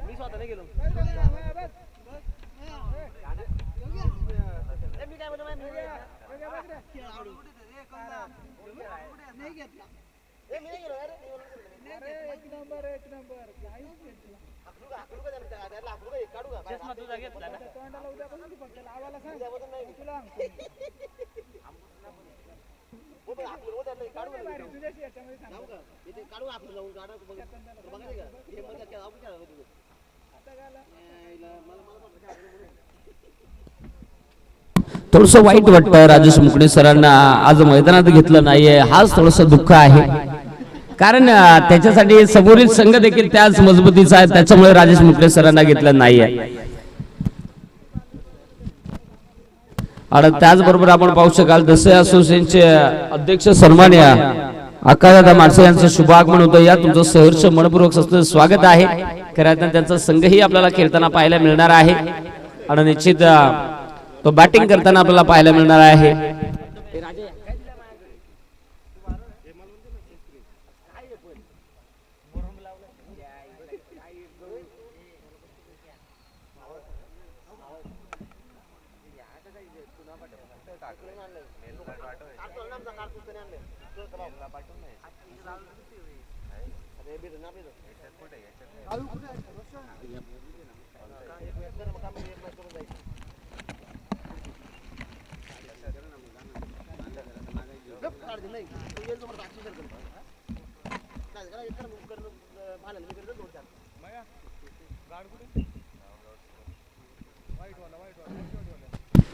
मी स्वतः नाही गेलो. मी काय बोलतो थोडस वाईट वाटतं राजेश मुकणे सरांना आज मैदानात घेतलं नाहीये, हाच थोडस दुःख आहे. कारण त्याच्यासाठी समोरील संघ देखील त्याच मजबूतीचा आहे, त्याच्यामुळे राजेश मुकणे सरांना घेतलं नाहीये. आणि त्याचबरोबर आपण पाहू शकाल दसरा असोसिएशनचे अध्यक्ष सन्मान्य आकाशदादा माणसे यांचं शुभागमन होतं. या तुमचं सहर्ष मनपूर्वक स्वागत आहे. खरं त्यांचा संघही आपल्याला खेळताना पाहायला मिळणार आहे आणि निश्चित तो बॅटिंग करताना आपल्याला पाहायला मिळणार आहे.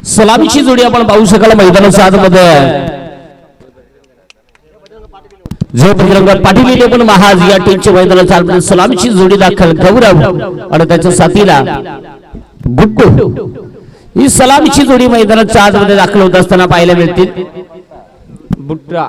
सलामीची जोडी आपण पाहू शकाल मैदानाच्या आतमध्ये जय बजरंग पाटील पण महाज या टीमच्या मैदानाच्या आतमध्ये सलामीची जोडी दाखल गौरव आणि त्याच्या साथीला गुड्डू. ही सलामीची जोडी मैदानाच्या आतमध्ये दाखल होत असताना पाहायला मिळतील. बुट्रा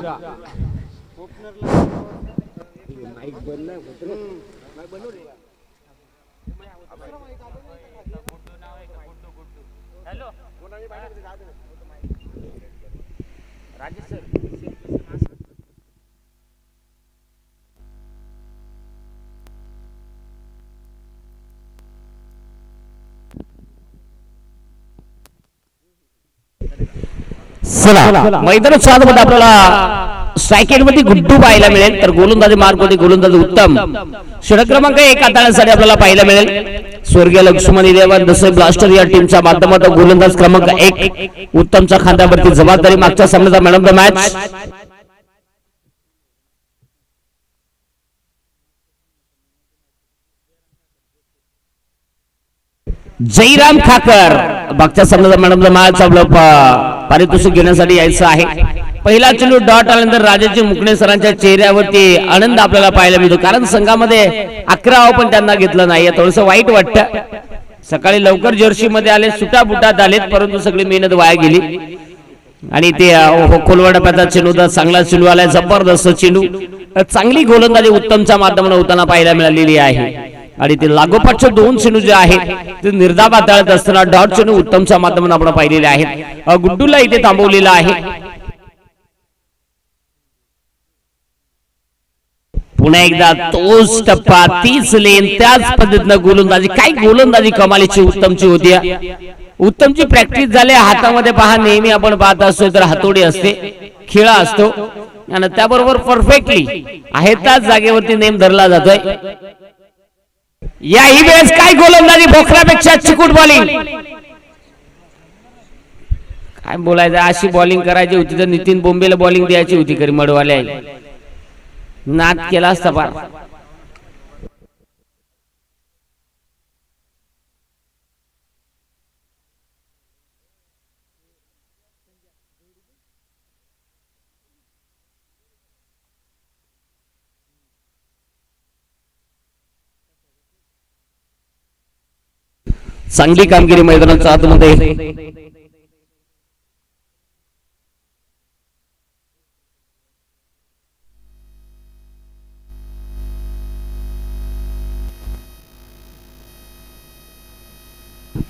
मैदानाच्या आतमध्ये आपल्याला स्ट्रायकेट मध्ये गुड्डू पाहायला मिळेल, तर गोलंदाजी मार्ग होती गोलंदाजी उत्तम. षटक क्रमांक 1 हाताळण्यासाठी आपल्याला पाहायला मिळेल स्वर्गीय लक्ष्मण देवन दसरे ब्लास्टर या टीमच्या माध्यमातून गोलंदाज क्रमांक 1 उत्तमच्या खांद्यावरती जबाबदारी. मागच्या सामन्याचा man of the match Jairam खाकर. मागच्या सामन्याचा मॅन ऑफ द मॅच आपलं पारितोषिक घेण्यासाठी यायचं आहे. पहिला चेंडू डॉट आल्यानंतर राजाजी मुकणे सरांच्या चेहऱ्यावरती आनंद आपल्याला पाहायला मिळतो, कारण संघामध्ये 11 पण त्यांना घेतलं नाही. थोडंसं वाईट वाटतं. सकाळी लवकर जर्सी मध्ये आले, सुटा बुटात आलेत, परंतु सगळी मेहनत वाया गेली. आणि ते कोलवाडाप्याचा चेंडू चांगला चेंडू आलाय, जबरदस्त चेंडू, चांगली गोलंदाजी उत्तमच्या माध्यमातून होताना पाहायला मिळालेली आहे. आणि ते लागोपाठचे 2 चेंडू जे आहेत ते निर्धाव हाताळत असताना डॉट चेंडू उत्तमच्या माध्यमातून आपण पाहिलेले आहेत. गुड्डूला इथे थांबवलेला आहे. पुन्हा एकदा तोच टप्पा, तीच लेन, त्याच पद्धतीनं गोलंदाजी. काय गोलंदाजी कमालीची उत्तमची होती. उत्तमची प्रॅक्टिस झाली हातामध्ये. पहा नेहमी आपण पाहत असतो तर हातोडी असते, खेळा असतो आणि त्याबरोबर परफेक्टली आहे त्याच जागेवरती नेम धरला जातोय. याही वेळेस काय गोलंदाजी, भोकरापेक्षा चिकूट बॉलिंग. काय बोलायचं, अशी बॉलिंग करायची होती तर नितीन बोंबेला बॉलिंग द्यायची होती. करीमडवाले नाद केला असता फार. चांगली कामगिरी मैदानाच्या आतमध्ये.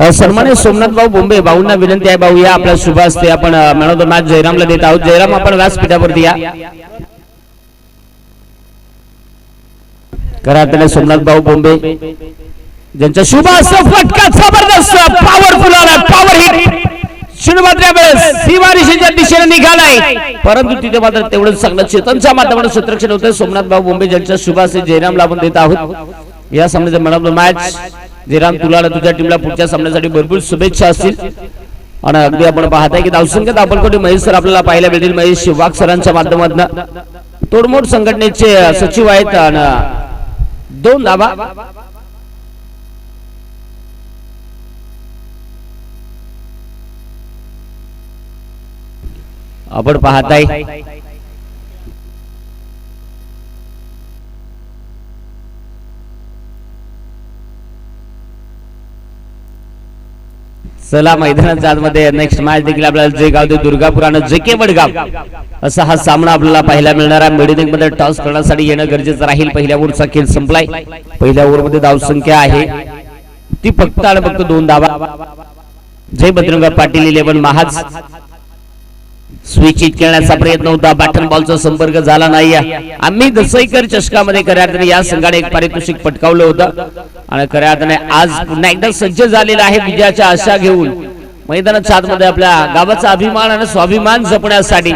सन्मान्य सोमनाथ भाऊ बोंबे भाऊंना विनंती आहे, भाऊ या आपल्या शुभ असते आपण मॅन ऑफ द मॅच जयरामला देत आहोत. जयराम आपण व्यासपीठावरती या. करातले सोमनाथ भाऊ बोंबे ज्यांचा शुभ असं फटका जबरदस्त पॉवरफुल आला, पॉवर हिट शिणमात्र्या वेळेस सीमारेषेच्या दिशेने निघालाय, परंतु तिथे मात्र तेवढंच चांगलं चेतनच्या माध्यमातून क्षेत्ररक्षण होतं. सोमनाथ भाऊ बोंबे ज्यांच्या शुभ असते जयरामला आपण देत आहोत. या सामन्याचा man of the match Jairam, तुला तुझ्या टीमला पुढच्या सामन्यासाठी भरपूर शुभेच्छा असतील. आणि अगदी आपण पाहताय की धावसंख्येत आपण महेश सर आपल्याला पाहायला मिळतील. महेश वाघ सरांच्या माध्यमातून तोडमोड संघटनेचे सचिव आहेत आणि 2 धावा. आपण पाहताय चला मैदानाच्या आतमध्ये नेक्स्ट मॅच देखील आपल्याला जे गाव ते दुर्गापूर आणि जे के वडगाव असा हा सामना आपल्याला पाहायला मिळणार आहे. मिडनिंग मध्ये टॉस करण्यासाठी येणं गरजेचं राहील. पहिल्या ओव्हरचा खेळ संपलाय. पहिल्या ओव्हरमध्ये धावसंख्या आहे ती फक्त आणि फक्त 2 धावा. जय बजरंग पाटील 11 महाज स्विच हिट करण्याचा प्रयत्न होता, बॅटन बॉलचा संपर्क झाला नाही. आम्ही दसईकर चषकामध्ये खऱ्या अर्थाने या संघाने एक पारितोषिक पटकावलं होतं आणि खऱ्या अर्थाने आज पुन्हा एकदा सज्ज झालेला आहे विजयाच्या आशा घेऊन मैदानाच्या आतमध्ये आपल्या गावाचा अभिमान आणि स्वाभिमान जपण्यासाठी.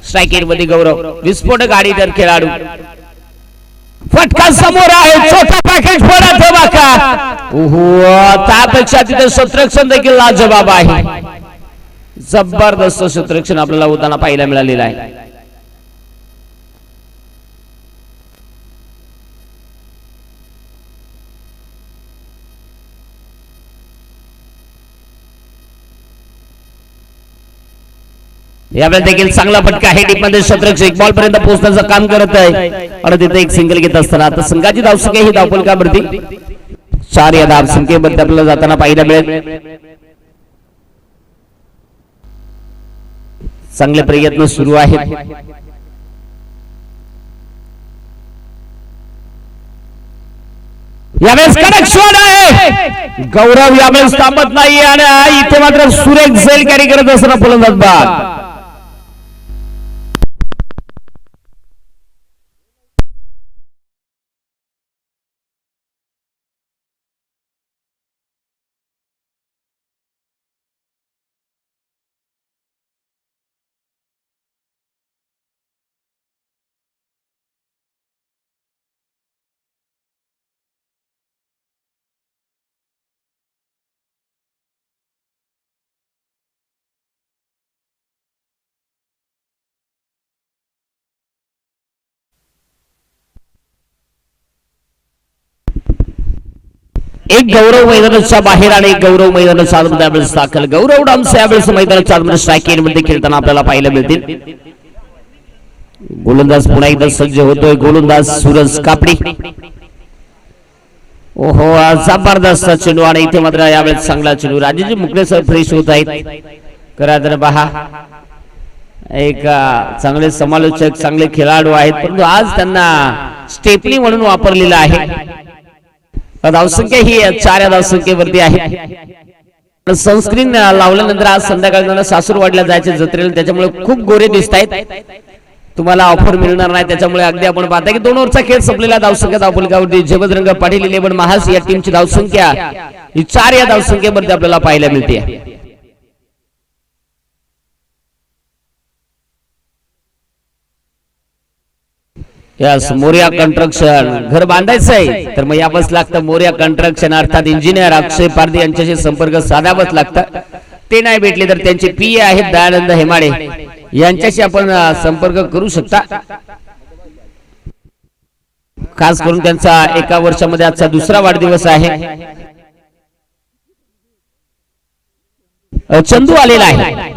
स्ट्रायकेट मध्ये गौरव, विस्फोटक गाडीदार खेळाडू, फटका समोर आहे, छोटा पॅकेज फोडा ठेवा का. त्यापेक्षा तिथे क्षेत्ररक्षण देखील लाजवाब आहे. जबरदस्त क्षेत्ररक्षण आपल्याला होताना पाहायला मिळालेलं आहे. यावेळेस देखील चांगला फटका आहे. डीपमध्ये क्षेत्ररक्षक एक बॉल पर्यंत पोहोचण्याचं काम करत आहे आणि तिथे एक सिंगल घेत असताना आता संघाची धावसंख्या ही धावफलकावरती 4 या धावसंख्येवरती आपल्याला जाताना पाहायला मिळेल. चांगले प्रयत्न सुरू आहेत. यावेळेस कडक शॉट आहे. गौरव यावेळेस थांबत नाही आणि इथे मात्र सुरेख झेल कॅरी करत असताना फलंदाज बाद. एक गौरव मैदानाच्या बाहेर आणि एक गौरव मैदानाच्या आतमध्ये यावेळेस दाखल. गौरव डान्स यावेळेस मैदानाच्या आतमध्ये स्ट्रायकेट मध्ये खेळताना आपल्याला पाहायला मिळतील. गोलंदाज पुन्हा एकदा सज्ज होतोय. गोलंदाज सूरज कापडी. ओहो जबरदस्त चेंडू आणि इथे मात्र यावेळेस चांगला चेंडू. राजेजी मुकणे सर फ्रेश होत आहेत. करा तर पहा एक चांगले समालोचक चांगले खेळाडू आहेत, परंतु आज त्यांना स्टेपनी म्हणून वापरलेला आहे. धावसंख्या ही 4 या धावसंख्येवरती आहे. सनस्क्रीन लावल्यानंतर आज संध्याकाळी सासूरवाडीला जायचे जत्रेला, त्याच्यामुळे खूप गोरे दिसत आहेत. तुम्हाला ऑफर मिळणार नाही, त्याच्यामुळे अगदी आपण पाहता की 2 ओव्हरचा खेळ संपलेला. धावसंख्या धावफलकावरती जयवंतरंग पाटील 11 महास या टीमची धावसंख्या ही 4 या धावसंख्येवरती आपल्याला पाहायला मिळते. यस मोरिया कंस्ट्रक्शन घर बांधायचं आहे तर मग यावंच लागतं. मोरिया कंस्ट्रक्शन अर्थात इंजिनियर अक्षय पारधी यांच्याशी संपर्क साधावाच लागतं. ते नाही भेटले तर त्यांचे पीए आहेत दयानंद हेमाडे, यांच्याशी आपण संपर्क करू शकता. खास करून त्यांचा 1 वर्षामध्ये आजचा 2रा वाढदिवस आहे. चंदू आलेला आहे.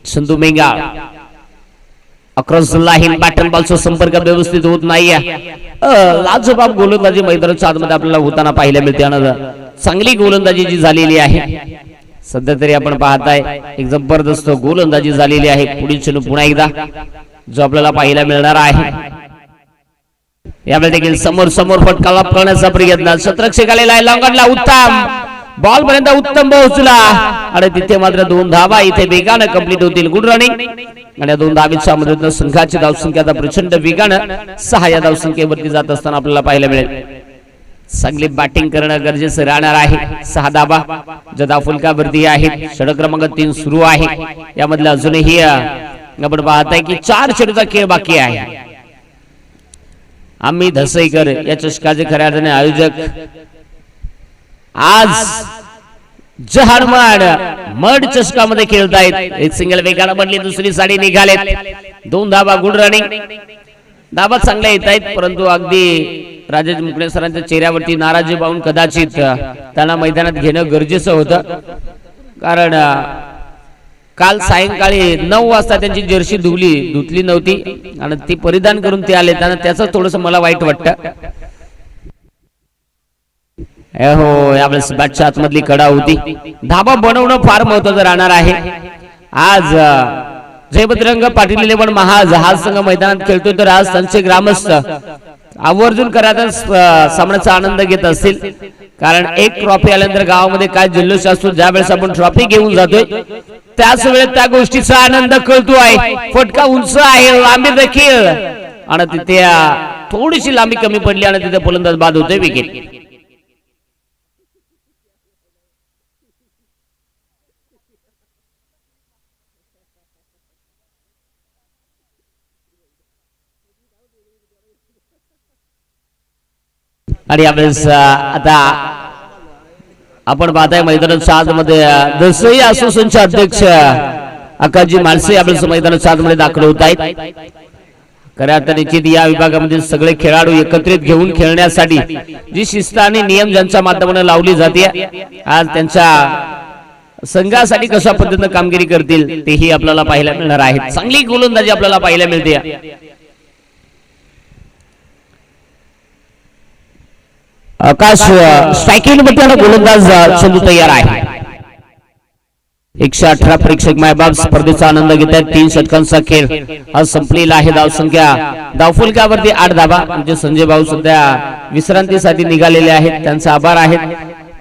चंदू मेंगा अक्रॉस लाईन बॅटन बॉलचा संपर्क व्यवस्थित होत नाहीये. लाजवाब गोलंदाजी मैदानाच्या आतमध्ये आपल्याला होताना पाहायला मिळते. चांगली गोलंदाजी जी झालेली आहे सध्या तरी आपण पाहताय एक जबरदस्त गोलंदाजी झालेली आहे. पुढील चेंडू पुन्हा एकदा जो आपल्याला पाहायला मिळणार आहे. यावेळी देखील समोर समोर फटका करण्याचा प्रयत्न. क्षेत्ररक्षक आलेला आहे. लॉंगनला उत्तम बॉल पर्यंत उत्तम पोहोचला आणि तिथे मात्र 2 धावा इथे वेगाने कंप्लीट होतील. गुड रनिंग आणि 2 धावीच्या मदतीने संघाची धावसंख्या आता प्रचंड वेगाने 6 या धावसंख्येवरती जात असताना आपल्याला पाहायला मिळेल. चांगली बॅटिंग करणं गरजेचं राहणार आहे. 6 धावा जदा फुलकावरती आहेत. षटक क्रमांक 3 सुरू आहे. यामधला अजूनही आपण पाहताय की 4 चेंडूचा खेळ बाकी आहे. आम्ही धसईकर या चषकाचे खऱ्या अर्थाने आयोजक आज जहानमान मड चषकामध्ये खेळतायत. एक सिंगल वेगाने बनली, दुसरी साडी निघालेत. 2 धावा. Good running. धावा चांगल्या येत आहेत, परंतु अगदी राजेश मुकणे सरांच्या चेहऱ्यावरती नाराजी पाहून कदाचित त्यांना मैदानात घेणं गरजेचं होतं. कारण काल सायंकाळी 9 वाजता त्यांची जर्सी धुतली नव्हती आणि ती परिधान करून ते आले. त्यांना त्याचं थोडस मला वाईट वाटतं. हो, यावेळेस बॅटच्या आतमधली कडा होती. धाबा बनवणं फार महत्वाचं राहणार आहे. आज जयभद्रंग पाटील इलेव्हन महाजहाज संघ मैदानात खेळतोय, तर आज त्यांचे ग्रामस्थ आवर्जून करायचा सामन्याचा आनंद घेत असतील. कारण एक ट्रॉफी आल्यानंतर गावामध्ये काय जल्लोष असतो. ज्यावेळेस आपण ट्रॉफी घेऊन जातोय त्याच वेळेस त्या गोष्टीचा आनंद कळतो आहे. फटका उंच आहे, लांबी देखील, आणि तिथे थोडीशी लांबी कमी पडली आणि तिथे फलंदाज बाद होतोय. विकेट. आणि यावेळेस आता आपण पाहताय मैदानाच्या आतमध्ये दसई असोसिएशनचे अध्यक्ष आकाजी माळसे यावेळेस मैदानाच्या आतमध्ये दाखल होत आहेत. खऱ्या अर्थाने या विभागामध्ये सगळे खेळाडू एकत्रित घेऊन खेळण्यासाठी जी शिस्त आणि नियम ज्यांच्या माध्यमातून लावली जाते, आज त्यांच्या संघासाठी कशा पद्धतीने कामगिरी करतील तेही आपल्याला पाहायला मिळणार आहे. चांगली गोलंदाजी आपल्याला पाहायला मिळते. आकाश स्ट्रायकिंग मध्ये गोलंदाज चेंडू तयार आहे. 118 प्रेक्षक मायबाप स्पर्धेचा आनंद घेत आहेत. 3 षटकांचा खेळ हा संपलेला आहे. धावसंख्या धावफलकावरती 8 धावा. म्हणजे संजय भाऊ सध्या विश्रांतीसाठी निघालेले आहेत, त्यांचा आभार आहेत.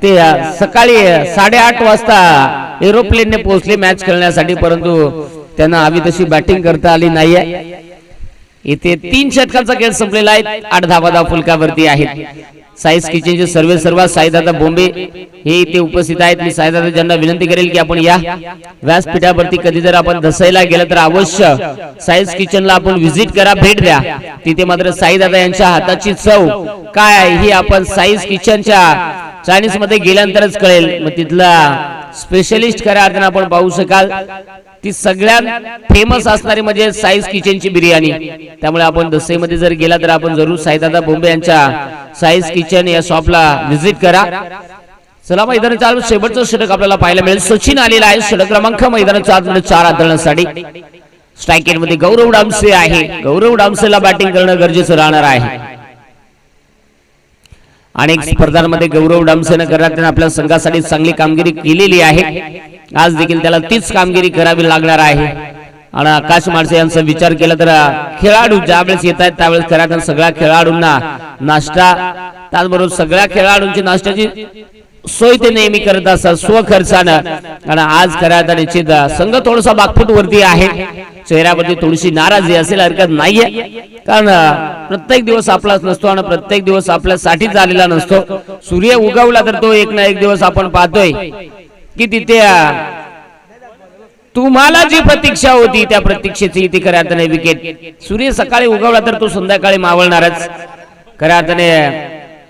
ते सकाळी 8:30 वाजता एरोप्लेनने पोहोचले मॅच खेळण्यासाठी, परंतु त्यांना हवी तशी बॅटिंग करता आली नाहीये. इथे 3 षटकांचा खेळ संपलेला आहे. 8 धावा धावफलकावरती आहेत. साईज किचनचे सर्व साईदादा बोंबे हे इथे उपस्थित आहेत. मी साईदादा ज्यांना विनंती करेल की आपण या व्यासपीठावरती कधी जर आपण दसईला गेलं तर अवश्य साईज किचनला आपण व्हिजिट करा, भेट द्या. तिथे मात्र साईदादा यांच्या हाताची चव काय आहे ही आपण साईज किचनच्या चायनीज मध्ये गेल्यानंतरच कळेल. मग तिथला स्पेशलिस्ट खऱ्या अर्थाने आपण पाहू शकाल. ती सगळ्यात फेमस असणारी म्हणजे साईज किचनची बिर्याणी. त्यामुळे आपण दसईमध्ये जर गेला तर आपण जरूर साईदादा बोंबे यांच्या साईज किचन या शॉपला व्हिजिट करा. चला मैदानाच्या शेवटचं षटक आपल्याला पाहायला मिळेल. सचिन आलेला आहे. षटक क्रमांक मैदानाच्या आतमध्ये 4 हाताळण्यासाठी. स्ट्राईक मध्ये गौरव डामसे आहे. गौरव डामसेला बॅटिंग करणं गरजेचं राहणार आहे. अनेक स्पर्धांमध्ये गौरव डामसेने करत आपल्या संघासाठी चांगली कामगिरी केलेली आहे. आज देखील त्याला तीच कामगिरी करावी लागणार आहे. आणि आकाश माळसे यांचा विचार केला तर खेळाडू ज्यावेळेस येत आहेत त्यावेळेस खऱ्या सगळ्या खेळाडूंना नाश्ता, त्याचबरोबर सगळ्या खेळाडूंची नाश्त्याची सोय ते नेहमी करत असतात स्वखर्चानं. आणि आज खऱ्या निश्चित संघ थोडासा बागफूट वरती आहे. चेहऱ्यावरती थोडीशी नाराजी असेल हरकत नाहीये, कारण प्रत्येक दिवस आपलाच नसतो आणि प्रत्येक दिवस आपल्यासाठीच आलेला नसतो. सूर्य उगवला तर तो एक ना एक दिवस आपण पाहतोय की तिथे तुम्हाला जी प्रतीक्षा होती त्या प्रतीक्षेची इथे खऱ्या अर्थाने विकेट. सूर्य सकाळी उगवला तर तो संध्याकाळी मावळणारच. खऱ्या अर्थाने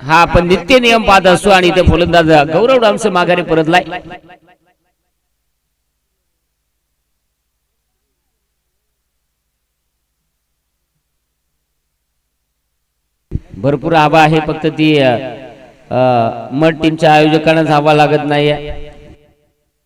हा आपण नित्य नियम पाहत असतो. आणि इथे फलंदाज गौरव डामसे माघारी परतलाय. भरपूर हवा आहे, फक्त ती मड टीमच्या आयोजकांनाच हवा लागत नाहीये.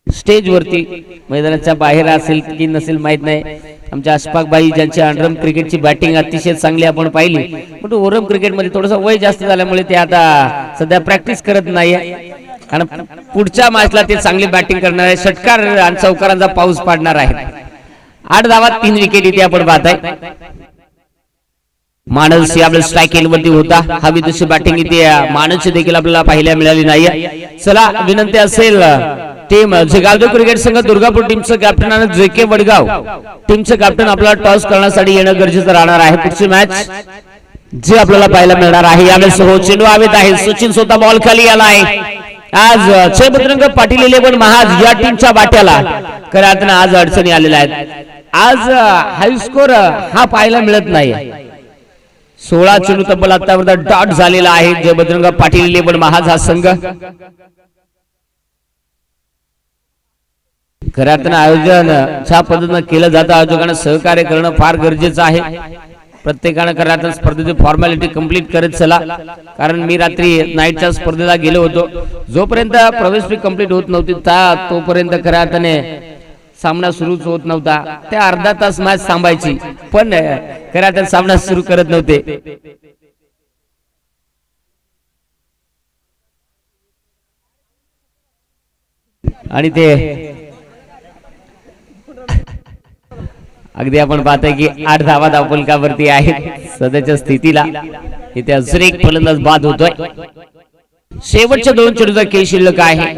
स्टेज वरती मैदानाच्या बाहेर असेल की नसेल माहित नाही. आमच्या अशफाक भाई ज्यांची अंडरम क्रिकेटची बॅटिंग अतिशय चांगली आपण पाहिली, पण ओरम क्रिकेटमध्ये थोडंसं वय जास्त झाल्यामुळे ते आता सध्या प्रॅक्टिस करत नाहीये. आणि पुढच्या मॅचला ते चांगली बॅटिंग करणार आहे. षटकार आणि चौकारांचा पाऊस पाडणार आहे. 8 धावात 3 विकेट इथे आपण पाहताय. मानस आपल्या स्ट्रायकिंग वरती होता. हवी तशी बॅटिंग इथे मानसची देखील आपल्याला पाहायला मिळाली नाही. चला विनंती असेल टीम जगावदेव क्रिकेट संघ दुर्गापूर टीमचं कॅप्टन आणि JK वडगाव टीमचं कॅप्टन आपल्याला टॉस करण्यासाठी येणं गरजेचं राहणार आहे. पुढची मॅच जी आपल्याला पाहायला मिळणार आहे. यावेळेस हो चेंडू हवेत आहे. सचिन स्वतः बॉल खाली आला आहे. आज जयभद्रंग पाटील 11 महाज या टीमच्या बाट्याला खऱ्या अर्थाने आज अडचणी आलेल्या आहेत. आज हाय स्कोर हा पाहायला मिळत नाही. 16 चेंडू तब्बल आतापर्यंत डॉट झालेला आहे. जयभद्रंग पाटील 11 महाज हा संघ खऱ्या अर्थाने आयोजन ज्या पद्धतीनं केलं जातं आयोजकांना सहकार्य करणं फार गरजेचं आहे. प्रत्येकानं खऱ्या अर्थाने स्पर्धेची फॉर्मॅलिटी कंप्लीट करत चला. कारण मी रात्री नाईटच्या स्पर्धेला गेलो होतो. जोपर्यंत प्रवेश फी कंप्लीट होत नव्हती तोपर्यंत खऱ्या अर्थाने सामना सुरूच होत नव्हता. त्या अर्धा तास मॅच थांबायची पण खऱ्या अर्थाने सामना सुरू करत नव्हते. आणि ते अगदी आपण पाहतोय की 8 धावा धावफलकावरती आहेत. सध्याच्या स्थितीला इथे अजून एक फलंदाज बाद होतोय. शेवटच्या 2 चेंडूचा खेळ शिल्लक आहे.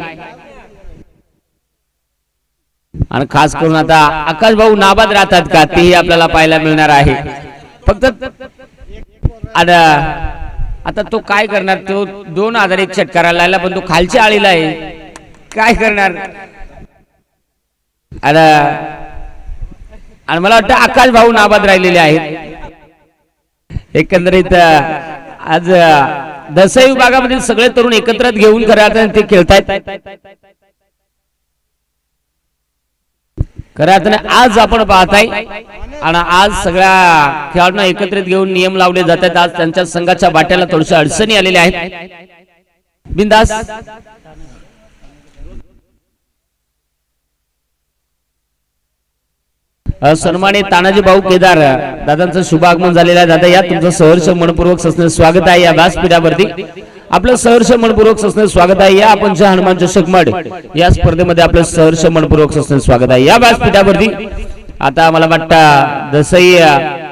आणि खास करून आता आकाश भाऊ नाबाद राहतात का तेही आपल्याला पाहायला मिळणार आहे. फक्त आता तो काय करणार. तो 2 आधारित षटकार करायला लागला पण तो खालच्या आळीला आहे. काय करणार. आणि मला वाटतं आकाश भाऊ नाबाद राहिलेले आहेत. एकंदरीत आज दसई विभागामधील सगळे तरुण एकत्र घेऊन खऱ्या ते खेळतायत. खऱ्या अर्थाने आज आपण पाहताय आणि आज सगळ्या खेळाडूंना एकत्रित घेऊन नियम लावले जातात. आज त्यांच्या संघाच्या बाट्याला थोड्याशा अडचणी आलेल्या आहेत. बिंदास सन्मानित तानाजी भाऊ केदार दादांचं शुभ आगमन झालेलं आहे. दादा या तुमचं सहर्ष मनपूर्वक सस्ने स्वागत आहे. या व्यासपीठावरती आपलं सहर्ष मनपूर्वक सस्ने स्वागत आहे. या आपण हनुमान चषक मड या स्पर्धेमध्ये आपलं सहर्ष मनपूर्वक सस्ने स्वागत आहे. या व्यासपीठावरती आता मला वाटतं दसई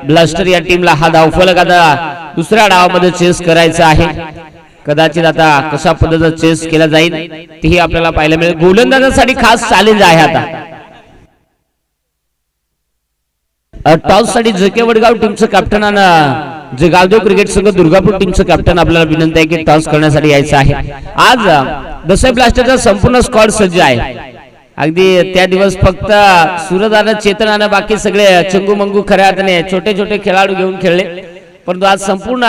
ब्लास्टर या टीमला हा धावफलक आता दुसऱ्या डावामध्ये चेस करायचा आहे. कदाचित आता कशा पद्धतीचा चेस केला जाईल तेही आपल्याला पाहायला मिळेल. गोलंदाजांसाठी खास चॅलेंज आहे. आता टॉस साठी JK वडगाव टीमचं कॅप्टन आणि जगावदेव क्रिकेट संघ दुर्गापूर टीमचं कॅप्टन आपल्याला विनंती आहे की टॉस करण्यासाठी यायचं आहे. आज दसई ब्लास्टरचा संपूर्ण स्क्वॉड सज्ज आहे. अगदी त्या दिवस फक्त सूरज चेतन आणि बाकी सगळे चंगू मंगू खऱ्या अर्थाने छोटे छोटे खेळाडू घेऊन खेळले. परंतु आज संपूर्ण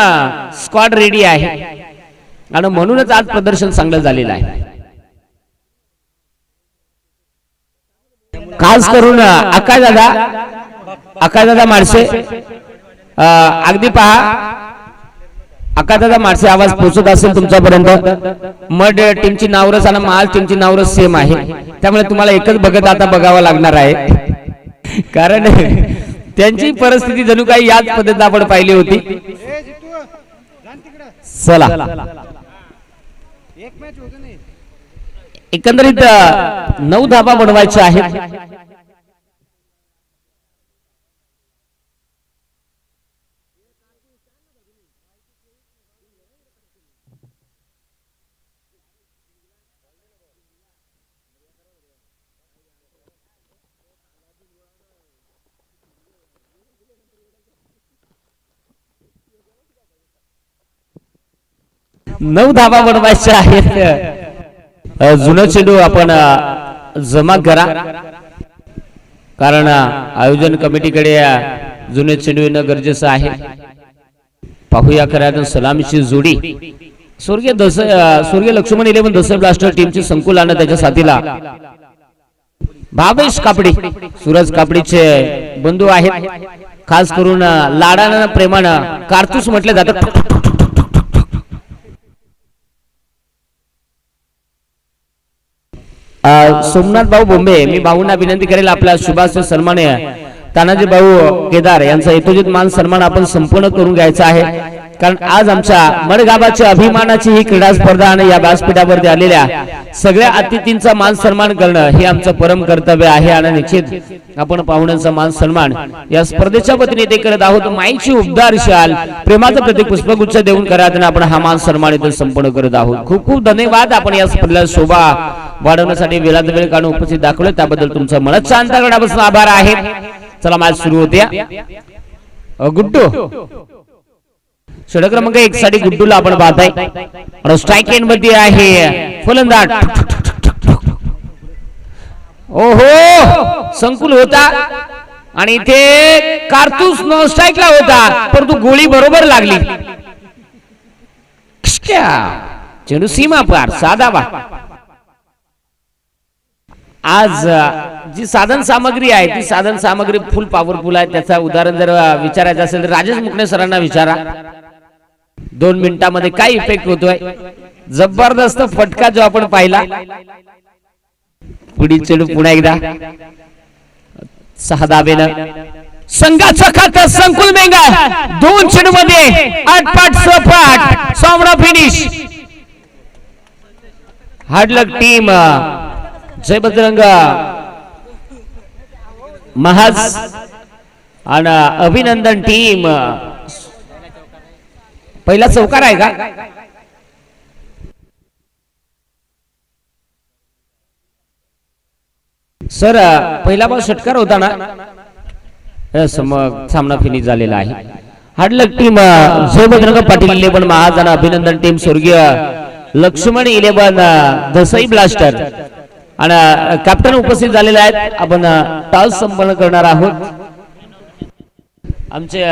स्क्वॉड रेडी आहे आणि म्हणूनच आज प्रदर्शन चांगलं झालेलं आहे. खास करून आकाशदादा माडसे अगदी पहा. आकाशदादा माडसे आवाज पोहोचत असेल तुमच्यापर्यंत. मड टीमची नावरस आणि महाल टीमची नावरस सेम आहे. त्यामुळे तुम्हाला एकच बघत आता बघावं लागणार आहे. कारण त्यांची परिस्थिती जणू काही याच पद्धतीने आपण पाहिली होती. चला एकंदरीत 9 धावा बनवायच्या आहेत. नऊ धावा बनवायच्या आहेत. जुनं चेंडू आपण जमा करा कारण आयोजन कमिटीकडे जुने चेंडू येणं गरजेचं आहे. पाहूया खऱ्या सलामीची जोडी स्वर्गीय लक्ष्मण 11 दसई ब्लास्टर टीमची संकुलानं त्याच्या साथीला भावेश कापडी सूरज कापडीचे बंधू आहेत. खास करून लाडानं प्रेमानं कारतूस म्हटले जातात. सोमनाथ भाऊ बोंबे मी भाऊंना विनंती करेल आपल्या शुभास सन्मान्य तानाजी भाऊ केदार यांचा यथोचित मान सन्मान आपण संपूर्ण करून घ्यायचा आहे. कारण आज आमच्या मडगावाच्या अभिमानाची ही क्रीडा स्पर्धा आणि या व्यासपीठावरती आलेल्या सगळ्या अतिथींचा मान सन्मान करणं हे आमचं परम कर्तव्य आहे आणि निश्चित आपण पाहुण्यांचा मान सन्मान या स्पर्धेच्या वतीने ते करत आहोत. माईची उबदार शाल प्रेमाचं प्रतीक पुष्पगुच्छ देऊन करत आपण हा मान सन्मान इथे संपन्न करत आहोत. खूप खूप धन्यवाद. आपण या स्पर्धेला शोभा वाढवण्यासाठी वेळात वेळ काढून उपस्थित दाखवले त्याबद्दल तुमचा मनच शांत करण्यापासून आभार आहे. चला मॅच सुरू होते. गुड्डू षटक क्रमांक 1 साठी गुड्डूला आपण पाहताय. स्ट्राइक एंड मध्ये आहे फलंदाज. ओहो संकुल होता आणि इथे कारतूस नो स्ट्राइकला होता परंतु गोळी बरोबर लागली. चेंडू सीमा पार साधा बा. आज जी साधन सामग्री आहे ती साधन सामग्री फुल पॉवरफुल आहे. त्याचा उदाहरण जर विचारायचं असेल तर राजेश मुकणे सरांना विचारा. 2 मिनिटांमध्ये काय इफेक्ट होतोय. जबरदस्त फटका जो आपण पाहिला. पुढील चेंडू पुन्हा एकदा 6 धावेनं संघाचं खातं संकुल मेंगा 2 चेंडू मध्ये 8 पाठ 6 पाठ सामना फिनिश. हार्ड लक टीम जय बजरंग महाज आणि अभिनंदन टीम. पहिला चौकार आहे का. सर पहिला बॉल षटकार होता ना. मग सामना फिनिश झालेला आहे. हार्डलक टीम जय बजरंग पाटील 11 महाज आणि अभिनंदन टीम स्वर्गीय लक्ष्मण 11 दसई ब्लास्टर आणि कॅप्टन उपस्थित झालेले आहेत. आपण टॉस संपन्न करणार आहोत. आमचे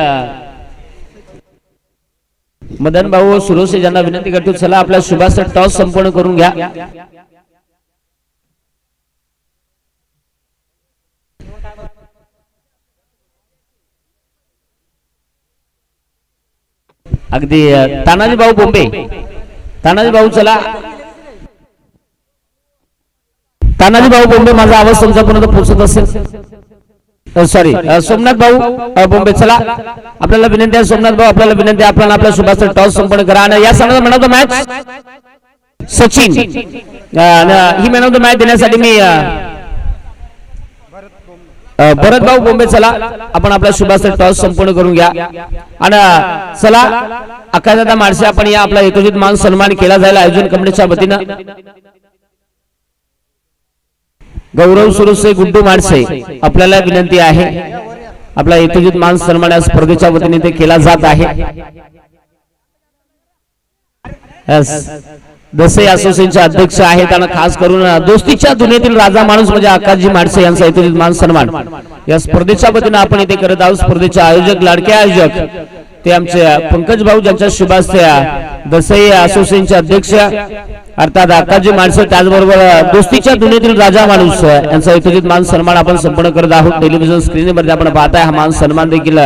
मदन भाऊ सुरोसे यांना विनंती करतो चला आपल्या शुभास टॉस संपन्न करून घ्या. अगदी तानाजी भाऊ बोंबे. तानाजी भाऊ चला. तानाजी भाऊ बोंबे माझा आवाज तुमच्यापर्यंत पोहोचत असेल. सॉरी सोमनाथ भाऊ बोंबे चला. आपल्याला विनंती आहे सोमनाथ भाऊ आपल्याला विनंती आहे आपल्याला आपल्या शुभास टॉस संपन्न करा. आणि या सामन्यात man of the match Sachin he man of the match देण्यासाठी मी भरत भाऊ बोंबे चला. आपण आपल्या शुभास टॉस संपन्न करून घ्या. आणि चला आकाशदादा माणसे आपण या आपला यथोचित मान सन्मान केला जाईल आयोजन कमिटीच्या वतीनं. गौरव सुरसे गुड्डू माणसे आपल्याला विनंती आहे आपला यथोचित मान सन्मान या स्पर्धेच्या वतीने ते केला जात आहे. दसई असोसिएशनचे अध्यक्ष आहेत आणि खास करून दोस्तीच्या दुनियेतील राजा माणूस म्हणजे आकाशजी माणसे यांचा यथोचित मान सन्मान या स्पर्धेच्या वतीने आपण इथे करत आहोत. स्पर्धेचे आयोजक लाडके आयोजक ते आमचे पंकज भाऊ ज्यांच्या शुभास्ते दसई असोसिएशनचे अध्यक्ष अर्थात आकाशजी माणसे त्याचबरोबर दोस्तीच्या दुनियेतील राजा माणूस यांचा यथोचित मान सन्मान आपण संपन्न करत आहोत. टेलिव्हिजन स्क्रीनवरती आपण पाहताय हा मान सन्मान देखील